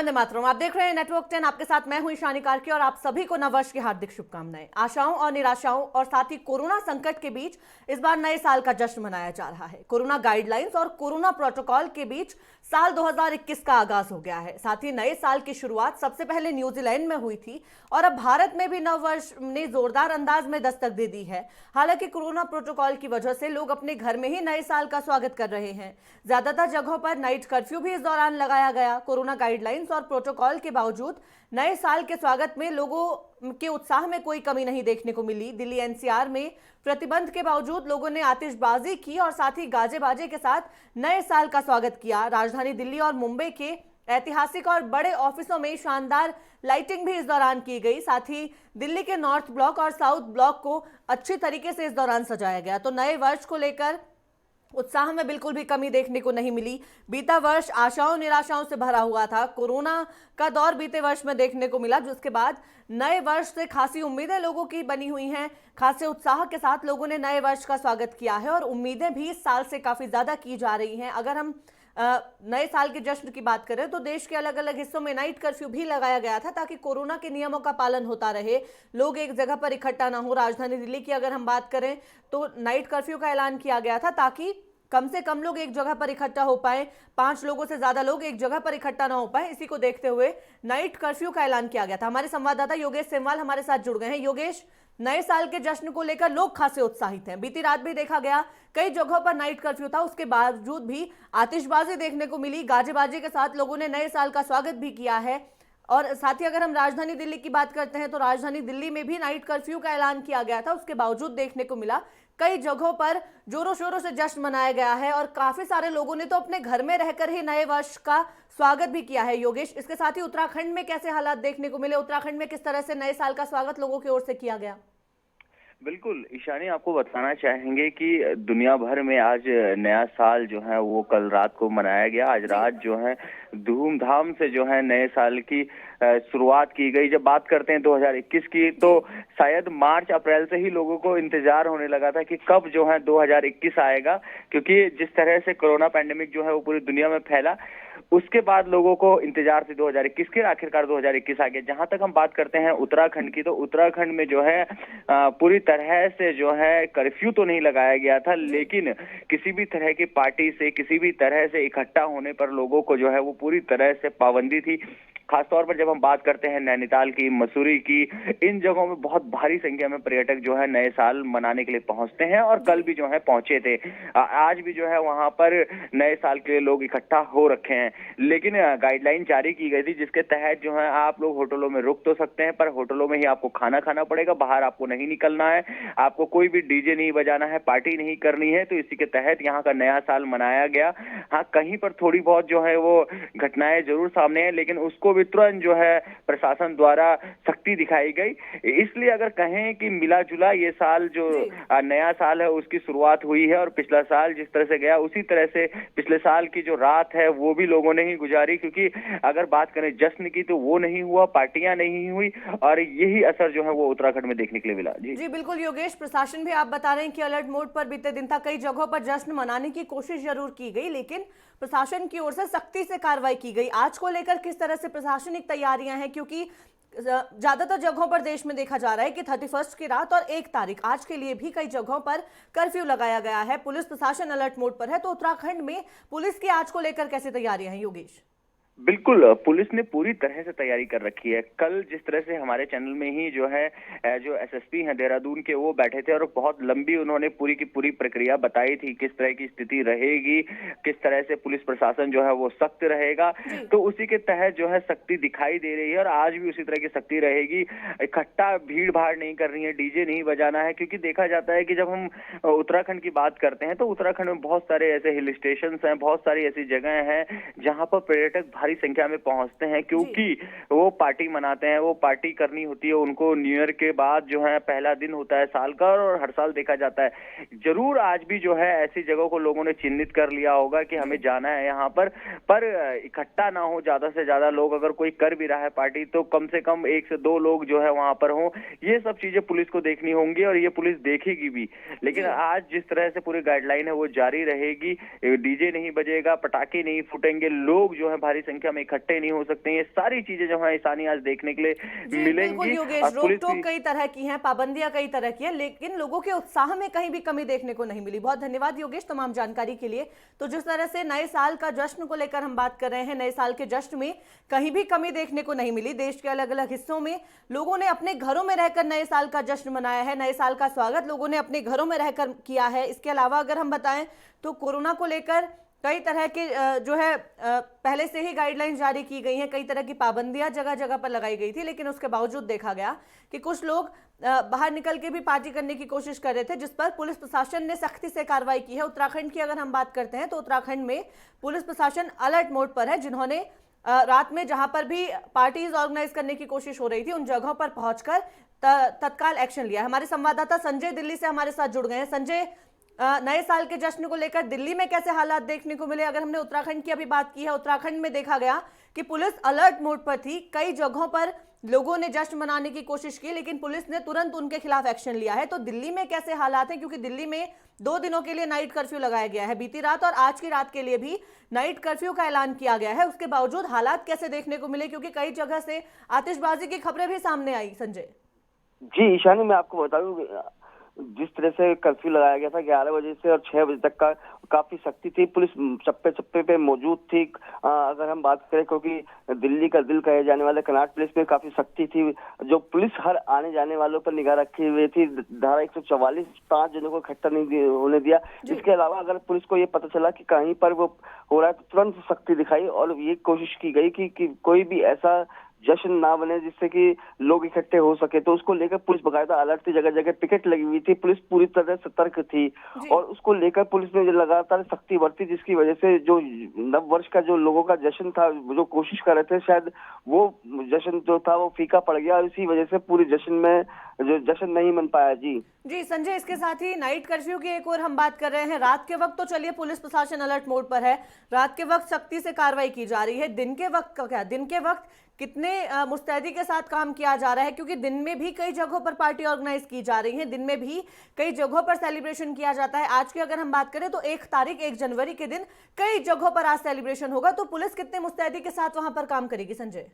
वंदे मातरम। आप देख रहे हैं नेटवर्क 10। आपके साथ मैं हूं ईशानी कार्की और आप सभी को नववर्ष की हार्दिक शुभकामनाएं। आशाओं और निराशाओं और साथ ही कोरोना संकट के बीच इस बार नए साल का जश्न मनाया जा रहा है। कोरोना गाइडलाइंस और कोरोना प्रोटोकॉल के बीच साल 2021 का आगाज हो गया है। साथ ही नए साल की शुरुआत सबसे पहले न्यूजीलैंड में हुई थी और अब भारत में भी नववर्ष ने जोरदार अंदाज में दस्तक दे दी है। हालांकि कोरोना प्रोटोकॉल की वजह से लोग अपने घर में ही नए साल का स्वागत कर रहे हैं। ज्यादातर जगहों पर नाइट कर्फ्यू भी इस दौरान लगाया गया। कोरोना गाइडलाइंस और प्रोटोकॉल के बावजूद नए साल के स्वागत में लोगों के उत्साह में कोई कमी नहीं देखने को मिली। दिल्ली एनसीआर में प्रतिबंध के बावजूद लोगों ने आतिशबाजी की और साथ ही गाजे बाजे के साथ नए साल का स्वागत किया। राजधानी दिल्ली और मुंबई के ऐतिहासिक और बड़े ऑफिसों में शानदार लाइटिंग भी इस दौरान की गई। साथ ही दिल्ली के नॉर्थ ब्लॉक और साउथ ब्लॉक को अच्छी तरीके से इस दौरान सजाया गया। तो नए वर्ष को लेकर उत्साह में बिल्कुल भी कमी देखने को नहीं मिली। बीता वर्ष आशाओं निराशाओं से भरा हुआ था। कोरोना का दौर बीते वर्ष में देखने को मिला, जिसके बाद नए वर्ष से खासी उम्मीदें लोगों की बनी हुई हैं। खासे उत्साह के साथ लोगों ने नए वर्ष का स्वागत किया है और उम्मीदें भी इस साल से काफी ज्यादा की जा रही हैं। अगर हम नए साल के जश्न की बात करें तो देश के अलग अलग हिस्सों में नाइट कर्फ्यू भी लगाया गया था ताकि कोरोना के नियमों का पालन होता रहे, लोग एक जगह पर इकट्ठा ना हो। राजधानी दिल्ली की अगर हम बात करें तो नाइट कर्फ्यू का ऐलान किया गया था ताकि कम से कम लोग एक जगह पर इकट्ठा हो पाए, 5 लोगों से ज्यादा लोग एक जगह पर इकट्ठा ना हो पाए। इसी को देखते हुए नाइट कर्फ्यू का ऐलान किया गया था। हमारे संवाददाता योगेश सेमवाल हमारे साथ जुड़ गए हैं। योगेश, नए साल के जश्न को लेकर लोग खासे उत्साहित हैं। बीती रात भी देखा गया कई जगहों पर नाइट कर्फ्यू था, उसके बावजूद भी आतिशबाजी देखने को मिली। गाजे बाजे के साथ लोगों ने नए साल का स्वागत भी किया है। और साथ ही अगर हम राजधानी दिल्ली की बात करते हैं तो राजधानी दिल्ली में भी नाइट कर्फ्यू का ऐलान किया गया था, उसके बावजूद देखने को मिला कई जगहों पर जोरों शोरों से जश्न मनाया गया है और काफी सारे लोगों ने तो अपने घर में रहकर ही नए वर्ष का स्वागत भी किया है। योगेश, इसके साथ ही उत्तराखंड में कैसे हालात देखने को मिले? उत्तराखंड में किस तरह से नए साल का स्वागत लोगों की ओर से किया गया? बिल्कुल ईशानी, आपको बताना चाहेंगे कि दुनिया भर में आज नया साल जो है वो कल रात को मनाया गया। आज रात जो है धूमधाम से जो है नए साल की शुरुआत की गई। जब बात करते हैं 2021 की तो शायद मार्च अप्रैल से ही लोगों को इंतजार होने लगा था कि कब जो है 2021 आएगा, क्योंकि जिस तरह से कोरोना पैंडेमिक जो है वो पूरी दुनिया में फैला, उसके बाद लोगों को इंतजार थी 2021 के। आखिरकार 2021 आ गया। जहां तक हम बात करते हैं उत्तराखंड की, तो उत्तराखंड में जो है पूरी तरह से जो है कर्फ्यू तो नहीं लगाया गया था, लेकिन किसी भी तरह की पार्टी से, किसी भी तरह से इकट्ठा होने पर लोगों को जो है वो पूरी तरह से पाबंदी थी। खासतौर पर जब हम बात करते हैं नैनीताल की, मसूरी की, इन जगहों में बहुत भारी संख्या में पर्यटक जो है नए साल मनाने के लिए पहुंचते हैं और कल भी जो है पहुंचे थे। आज भी जो है वहां पर नए साल के लिए लोग इकट्ठा हो रखे हैं, लेकिन गाइडलाइन जारी की गई थी जिसके तहत जो है आप लोग होटलों में रुक तो सकते हैं, पर होटलों में ही आपको खाना खाना पड़ेगा, बाहर आपको नहीं निकलना है, आपको कोई भी डीजे नहीं बजाना है, पार्टी नहीं करनी है। तो इसी के तहत यहाँ का नया साल मनाया गया। हाँ, कहीं पर थोड़ी बहुत जो है वो घटनाएं जरूर सामने है, लेकिन उसको तुरंत जो है प्रशासन द्वारा सख्ती दिखाई गई। इसलिए अगर कहें कि मिला जुला ये साल जो नया साल है उसकी शुरुआत हुई है और पिछला साल जिस तरह से गया उसी तरह से पिछले साल की जो रात है वो भी लोगों ने ही गुजारी, क्योंकि अगर बात करें जश्न की तो वो नहीं हुआ, पार्टियां नहीं हुई और यही असर जो है वो उत्तराखंड में देखने के लिए मिला। जी बिल्कुल योगेश, प्रशासन भी आप बता रहे हैं कि अलर्ट मोड पर बीते दिन था। कई जगहों पर जश्न मनाने की कोशिश जरूर की गई, लेकिन प्रशासन की ओर से सख्ती से कार्रवाई की गई। आज को लेकर किस तरह से प्रशासनिक तैयारियां हैं, क्योंकि ज्यादातर जगहों पर देश में देखा जा रहा है कि 31 की रात और 1 तारीख आज के लिए भी कई जगहों पर कर्फ्यू लगाया गया है। पुलिस प्रशासन अलर्ट मोड पर है, तो उत्तराखंड में पुलिस की आज को लेकर कैसी तैयारियां हैं योगेश? बिल्कुल, पुलिस ने पूरी तरह से तैयारी कर रखी है। कल जिस तरह से हमारे चैनल में ही जो है जो एसएसपी हैं देहरादून के, वो बैठे थे और बहुत लंबी उन्होंने पूरी की पूरी प्रक्रिया बताई थी, किस तरह की स्थिति रहेगी, किस तरह से पुलिस प्रशासन जो है वो सख्त रहेगा। तो उसी के तहत जो है सख्ती दिखाई दे रही है और आज भी उसी तरह की सख्ती रहेगी। इकट्ठा भीड़ भाड़ नहीं करनी है, डीजे नहीं बजाना है, क्योंकि देखा जाता है कि जब हम उत्तराखंड की बात करते हैं तो उत्तराखंड में बहुत सारे ऐसे हिल स्टेशन हैं, बहुत सारी ऐसी जगह हैं जहां पर पर्यटक भारी संख्या में पहुंचते हैं, क्योंकि वो पार्टी मनाते हैं, वो पार्टी करनी होती है उनको। न्यू ईयर के बाद जो है पहला दिन होता है साल का और हर साल देखा जाता है। जरूर आज भी जो है ऐसी जगहों को लोगों ने चिन्हित कर लिया होगा कि हमें जाना है यहाँ पर इकट्ठा ना हो ज्यादा से ज्यादा लोग। अगर कोई कर भी रहा है पार्टी तो कम से कम 1 से 2 लोग जो है वहां पर हों। ये सब चीजें पुलिस को देखनी होंगी और ये पुलिस देखेगी भी। लेकिन आज जिस तरह से पूरी गाइडलाइन है वो जारी रहेगी। डीजे नहीं बजेगा, पटाखे नहीं फूटेंगे, लोग जो है भारी संख्या में इकट्ठे नहीं हो सकते। ये सारी चीजें जो है ईशानी आज देखने के लिए बिल्कुल मिलेंगी। योगेश, रोक टोक कई तरह की है, पाबंदियां कई तरह की है, लेकिन लोगों के उत्साह में कहीं भी कमी देखने को नहीं मिली। बहुत धन्यवाद योगेश तमाम जानकारी के लिए। तो जिस तरह से नए साल का जश्न को लेकर हम बात कर रहे हैं, नए साल के जश्न में कहीं भी कमी देखने को नहीं मिली। देश के अलग अलग हिस्सों में लोगों ने अपने घरों में रहकर नए साल का जश्न मनाया है। नए साल का स्वागत लोगों ने अपने घरों में रहकर किया है। इसके अलावा अगर हम बताएं तो कोरोना को लेकर कई तरह के जो है पहले से ही गाइडलाइंस जारी की गई हैं, कई तरह की पाबंदियां जगह जगह पर लगाई गई थी, लेकिन उसके बावजूद देखा गया कि कुछ लोग बाहर निकल के भी पार्टी करने की कोशिश कर रहे थे, जिस पर पुलिस प्रशासन ने सख्ती से कार्रवाई की है। उत्तराखंड की अगर हम बात करते हैं तो उत्तराखंड में पुलिस प्रशासन अलर्ट मोड पर है, जिन्होंने रात में जहां पर भी पार्टीज ऑर्गेनाइज करने की कोशिश हो रही थी उन जगहों पर पहुंचकर तत्काल एक्शन लिया। हमारे संवाददाता संजय दिल्ली से हमारे साथ जुड़ गए हैं। संजय, नए साल के जश्न को लेकर दिल्ली में कैसे हालात देखने को मिले? अगर हमने उत्तराखंड की अभी बात की है, उत्तराखंड में देखा गया कि पुलिस अलर्ट मोड पर थी। कई जगहों पर लोगों ने जश्न मनाने की कोशिश की, लेकिन पुलिस ने तुरंत उनके खिलाफ एक्शन लिया है। तो दिल्ली में कैसे हालात हैं? क्योंकि दिल्ली में 2 दिनों के लिए नाइट कर्फ्यू लगाया गया है, बीती रात और आज की रात के लिए भी नाइट कर्फ्यू का ऐलान किया गया है। उसके बावजूद हालात कैसे देखने को मिले? क्योंकि कई जगह से आतिशबाजी की खबरें भी सामने आई। संजय जी ईशानी, मैं आपको बताऊं, जिस तरह से कर्फ्यू लगाया गया था 11 बजे से और 6 बजे तक का, काफी सख्ती थी। पुलिस चप्पे चप्पे पे मौजूद थी। अगर हम बात करें, क्योंकि दिल्ली का दिल कहे जाने वाले कनॉट प्लेस में काफी सख्ती थी। जो पुलिस हर आने जाने वालों पर निगाह रखी हुई थी। धारा 144 5 जनों को इकट्ठा नहीं होने दिया। इसके अलावा अगर पुलिस को ये पता चला कि कहीं पर वो हो रहा है तो तुरंत सख्ती दिखाई और ये कोशिश की गई कि कोई भी ऐसा जश्न ना बने जिससे कि लोग इकट्ठे हो सके। तो उसको लेकर पुलिस बकायदा अलर्ट थी, जगह जगह पिकेट लगी हुई थी। पुलिस पूरी तरह सतर्क थी और उसको लेकर पुलिस ने लगातार सख्ती बरती, जिसकी वजह से जो नव वर्ष का जो लोगों का जश्न था, जो कोशिश कर रहे थे, शायद वो जश्न जो था वो फीका पड़ गया और इसी वजह से पूरी जश्न में जो जश्न नहीं मन पाया। जी संजय, इसके साथ ही नाइट कर्फ्यू की एक और हम बात कर रहे हैं। रात के वक्त तो चलिए पुलिस प्रशासन अलर्ट मोड पर है, रात के वक्त सख्ती से कार्रवाई की जा रही है। दिन के वक्त का क्या? दिन के वक्त कितने मुस्तैदी के साथ काम किया जा रहा है? क्योंकि दिन में भी कई जगहों पर पार्टी ऑर्गेनाइज की जा रही है, दिन में भी कई जगहों पर सेलिब्रेशन किया जाता है। आज की अगर हम बात करें तो 1 जनवरी के दिन कई जगहों पर आज सेलिब्रेशन होगा, तो पुलिस कितने मुस्तैदी के साथ वहां पर काम करेगी? संजय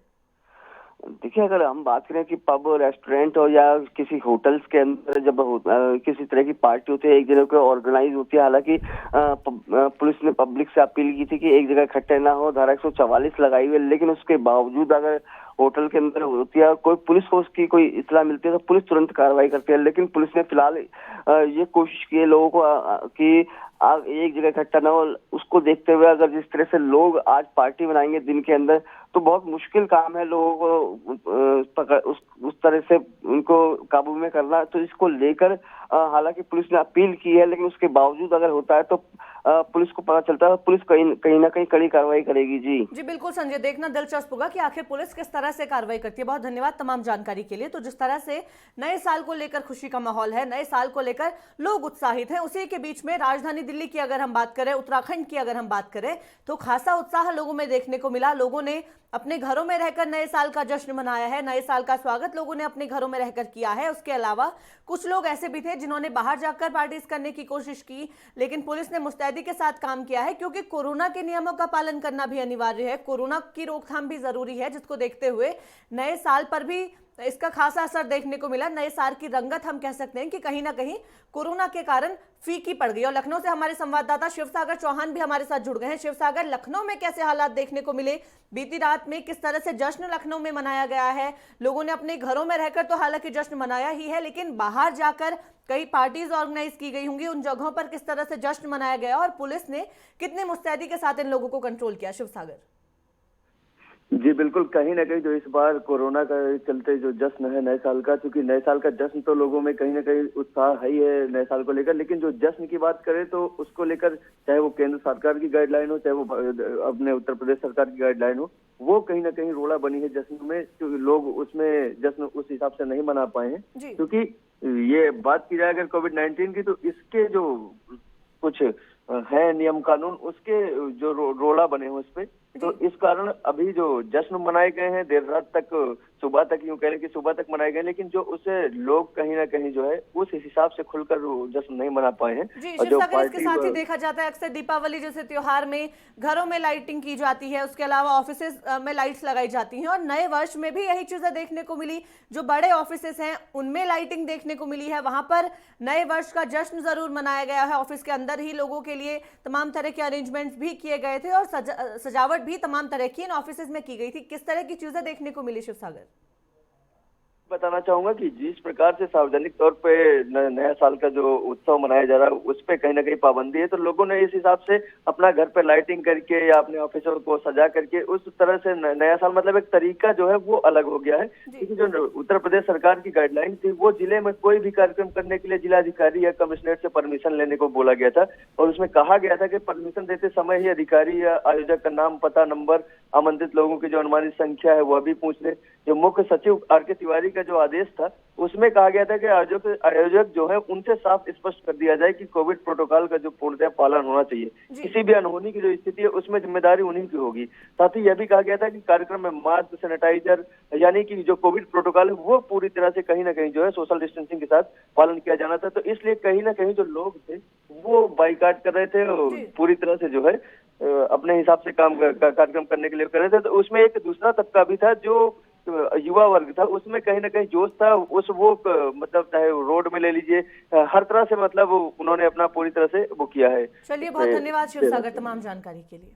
देखिए, अगर हम बात करें कि पब, रेस्टोरेंट हो या किसी होटल्स के अंदर जब किसी तरह की पार्टी होती है, एक जगह पे ऑर्गेनाइज होती है, हालांकि पुलिस ने पब्लिक से अपील की थी कि एक जगह इकट्ठे ना हो, धारा 144 लगाई हुई है, लेकिन उसके बावजूद अगर होटल के अंदर होती है, कोई पुलिस को उसकी कोई इत्तला मिलती है तो पुलिस तुरंत कार्रवाई करती है। लेकिन पुलिस ने फिलहाल ये कोशिश की है लोगों को कि एक जगह इकट्ठा ना हो। उसको देखते हुए अगर जिस तरह से लोग आज पार्टी बनाएंगे दिन के अंदर, तो बहुत मुश्किल काम है लोगों को उस तरह से उनको काबू में करना। तो इसको लेकर हालांकि पुलिस ने अपील की है, लेकिन उसके बावजूद अगर होता है तो पुलिस को पता चलता है, पुलिस कहीं ना कहीं कड़ी कार्रवाई करेगी। जी बिल्कुल संजय, देखना दिलचस्प होगा कि आखिर पुलिस किस तरह से कार्रवाई करती है। बहुत धन्यवाद तमाम जानकारी के लिए। तो जिस तरह से नए साल को लेकर खुशी का माहौल है, नए साल को लेकर लोग उत्साहित हैं, उसी के बीच में राजधानी दिल्ली की अगर हम बात करें, उत्तराखंड की अगर हम बात करें, तो खासा उत्साह लोगों में देखने को मिला। लोगों ने अपने घरों में रहकर नए साल का जश्न मनाया है, नए साल का स्वागत लोगों ने अपने घरों में रहकर किया है। उसके अलावा कुछ लोग ऐसे भी थे जिन्होंने बाहर जाकर पार्टीज करने की कोशिश की, लेकिन पुलिस ने मुस्तैदी के साथ काम किया है, क्योंकि कोरोना के नियमों का पालन करना भी अनिवार्य है, कोरोना की रोकथाम भी जरूरी है, जिसको देखते हुए नए साल पर भी इसका खासा असर देखने को मिला। नए साल की रंगत हम कह सकते हैं कि कहीं ना कहीं कोरोना के कारण फीकी पड़ गई। और लखनऊ से हमारे संवाददाता शिवसागर चौहान भी हमारे साथ जुड़ गए हैं। शिवसागर, लखनऊ में कैसे हालात देखने को मिले? बीती रात में किस तरह से जश्न लखनऊ में मनाया गया है? लोगों ने अपने घरों में रहकर तो हालांकि जश्न मनाया ही है, लेकिन बाहर जाकर कई पार्टीज ऑर्गेनाइज की गई होंगी, उन जगहों पर किस तरह से जश्न मनाया गया और पुलिस ने कितने मुस्तैदी के साथ इन लोगों को कंट्रोल किया? शिवसागर जी बिल्कुल, कहीं ना कहीं जो इस बार कोरोना का चलते जो जश्न है नए साल का, क्योंकि नए साल का जश्न तो लोगों में कहीं ना कहीं उत्साह है ही है नए साल को लेकर, लेकिन जो जश्न की बात करें तो उसको लेकर चाहे वो केंद्र सरकार की गाइडलाइन हो, चाहे वो अपने उत्तर प्रदेश सरकार की गाइडलाइन हो, वो कहीं ना कहीं रोड़ा बनी है जश्न में, क्योंकि लोग उसमें जश्न उस हिसाब से नहीं मना पाए हैं। क्योंकि ये बात की जाए अगर कोविड-19 की, तो इसके जो कुछ है नियम कानून, उसके जो रोड़ा बने हुए उस पे, तो इस कारण अभी जो जश्न मनाए गए हैं देर रात तक, सुबह तक, यूं कह लें कि सुबह तक मनाए गए, लेकिन जो उसे लोग कहीं ना कहीं जो है उस हिसाब से खुलकर वो जश्न नहीं मना पाए हैं। जी और जो शिवसागर, इसके साथ ही पार्टी देखा जाता है अक्सर दीपावली जैसे त्योहार में घरों में लाइटिंग की जाती है, उसके अलावा ऑफिसेज में लाइट्स लगाई जाती हैं और नए वर्ष में भी यही चीजें देखने को मिली। जो बड़े ऑफिसेज हैं उनमें लाइटिंग देखने को मिली है, वहां पर नए वर्ष का जश्न जरूर मनाया गया है। ऑफिस के अंदर ही लोगों के लिए तमाम तरह के अरेंजमेंट्स भी किए गए थे और सजावट भी तमाम तरह की इन ऑफिसेज में की गई थी। किस तरह की चीजें देखने को मिली शिवसागर? बताना चाहूंगा कि जिस प्रकार से सार्वजनिक तौर पे नया साल का जो उत्सव मनाया जा रहा है उस पे कहीं ना कहीं पाबंदी है, तो लोगों ने इस हिसाब से अपना घर पे लाइटिंग करके या अपने ऑफिसों को सजा करके उस तरह से नया साल, मतलब एक तरीका जो है वो अलग हो गया है। क्योंकि जो उत्तर प्रदेश सरकार की गाइडलाइन थी वो जिले में कोई भी कार्यक्रम करने के लिए जिलाधिकारी या कमिश्नरेट से परमिशन लेने को बोला गया था और उसमें कहा गया था कि परमिशन देते समय ही अधिकारी या आयोजक का नाम, पता, नंबर, आमंत्रित लोगों की जो अनुमानित संख्या है वह भी पूछ ले। जो मुख्य सचिव आर.के. तिवारी का जो आदेश था उसमें कहा गया था कि आयोजक जो है उनसे साफ स्पष्ट कर दिया जाए कि कोविड प्रोटोकॉल का जो पूर्णतः पालन होना चाहिए। किसी भी अनहोनी की जो स्थिति है उसमें जिम्मेदारी उन्हीं की होगी। साथ ही यह भी कहा गया था कि कार्यक्रम में मास्क, सैनिटाइजर, यानी कि जो कोविड प्रोटोकॉल है वो पूरी तरह से कहीं ना कहीं जो है सोशल डिस्टेंसिंग के साथ पालन किया जाना था। तो इसलिए कहीं ना कहीं जो लोग थे वो बाइकाट कर रहे थे और पूरी तरह से जो है अपने हिसाब से कार्यक्रम करने के लिए कर रहे थे। तो उसमें एक दूसरा तबका भी था जो युवा वर्ग था, उसमें कहीं ना कहीं जोश था। वो मतलब चाहे रोड में ले लीजिए, हर तरह से मतलब उन्होंने अपना पूरी तरह से वो किया है। चलिए, बहुत धन्यवाद शिवसागर तमाम जानकारी के लिए।